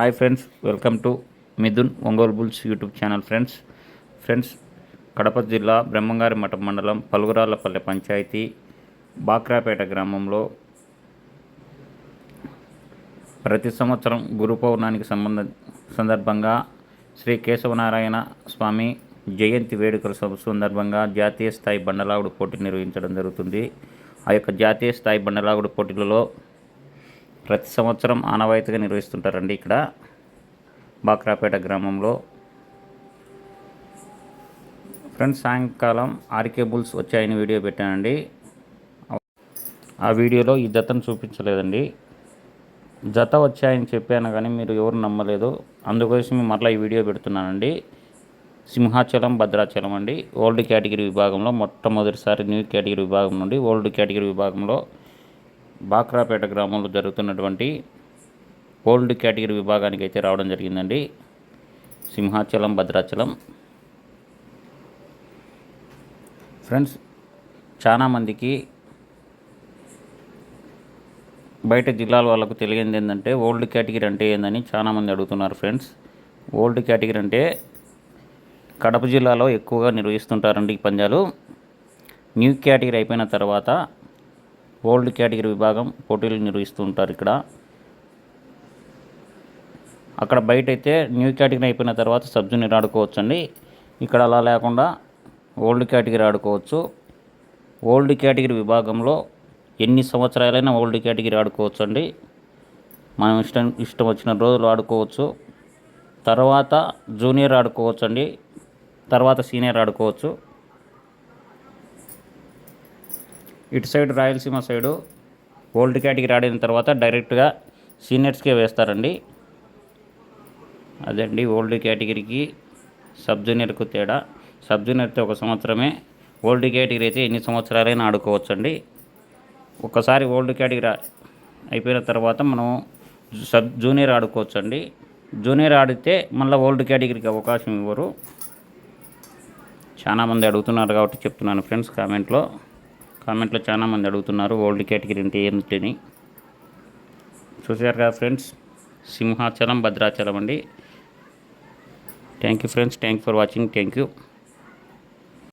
Hi friends, welcome to Mithun Ongole bulls YouTube channel. Friends Kadapa జిల్లా బ్రహ్మంగారి మఠం మండలం పలుగురాళ్లపల్లె పంచాయతీ బాక్రాపేట గ్రామంలో ప్రతి సంవత్సరం గురు పౌర్ణానికి సందర్భంగా శ్రీ కేశవనారాయణ స్వామి జయంతి వేడుకల సందర్భంగా జాతీయ స్థాయి బండలాగుడు పోటీ నిర్వహించడం జరుగుతుంది. ఆ యొక్క జాతీయ స్థాయి బండలాగుడు పోటీలలో ప్రతి సంవత్సరం ఆనవాయితీగా నిర్వహిస్తుంటారండి. ఇక్కడ బాక్రాపేట గ్రామంలో ఫ్రెండ్స్ సాయంకాలం ఆర్కే బుల్స్ వచ్చాయని వీడియో పెట్టానండి. ఆ వీడియోలో ఈ జతను చూపించలేదండి. జత వచ్చాయని చెప్పాను కానీ మీరు ఎవరు నమ్మలేదు. అందుకోసం మరలా ఈ వీడియో పెడుతున్నానండి. సింహాచలం, భద్రాచలం అండి. ఓల్డ్ కేటగిరీ విభాగంలో మొట్టమొదటిసారి న్యూ కేటగిరీ విభాగం నుండి ఓల్డ్ కేటగిరీ విభాగంలో బాక్రాపేట గ్రామంలో జరుగుతున్నటువంటి ఓల్డ్ కేటగిరీ విభాగానికి అయితే రావడం జరిగిందండి. సింహాచలం, భద్రాచలం. ఫ్రెండ్స్ చాలామందికి బయట జిల్లాల వాళ్ళకు తెలియంది ఏంటంటే ఓల్డ్ కేటగిరీ అంటే ఏందని చాలామంది అడుగుతున్నారు. ఫ్రెండ్స్ ఓల్డ్ కేటగిరీ అంటే కడప జిల్లాలో ఎక్కువగా నిర్వహిస్తుంటారండి ఈ పందాలు. న్యూ కేటగిరీ అయిపోయిన తర్వాత ఓల్డ్ కేటగిరీ విభాగం పోటీలు నిర్వహిస్తూ ఉంటారు. అక్కడ బయట అయితే న్యూ కేటగిరీ అయిపోయిన తర్వాత సబ్ జూనియర్ ఆడుకోవచ్చు అండి. ఇక్కడ అలా లేకుండా ఓల్డ్ కేటగిరీ ఆడుకోవచ్చు. ఓల్డ్ కేటగిరీ విభాగంలో ఎన్ని సంవత్సరాలైనా ఓల్డ్ కేటగిరీ ఆడుకోవచ్చు అండి. మనం ఇష్టం వచ్చిన రోజులు ఆడుకోవచ్చు. తర్వాత జూనియర్ ఆడుకోవచ్చు అండి. తర్వాత సీనియర్ ఆడుకోవచ్చు. ఇటు side Rayalaseema side old category ఆడిన తర్వాత డైరెక్ట్గా సీనియర్స్కే వేస్తారండి. అదండి ఓల్డ్ కేటగిరీకి సబ్ జూనియర్కు తేడా. సబ్ జూనియర్ అయితే 1 సంవత్సరమే, ఓల్డ్ కేటగిరీ అయితే ఎన్ని సంవత్సరాలైనా ఆడుకోవచ్చండి. ఒకసారి ఓల్డ్ కేటగిరీ అయిపోయిన తర్వాత మనం సబ్ జూనియర్ ఆడుకోవచ్చండి. జూనియర్ ఆడితే మళ్ళీ ఓల్డ్ కేటగిరీకి అవకాశం ఇవ్వరు. చాలామంది అడుగుతున్నారు కాబట్టి చెప్తున్నాను ఫ్రెండ్స్. కామెంట్లో చాలామంది అడుగుతున్నారు ఓల్డ్ కేటగిరీ అంటే ఏమిటని. చూసారు కదా ఫ్రెండ్స్, సింహాచలం, భద్రాచలం అండి. Thank you friends, thank you for watching. Thank you.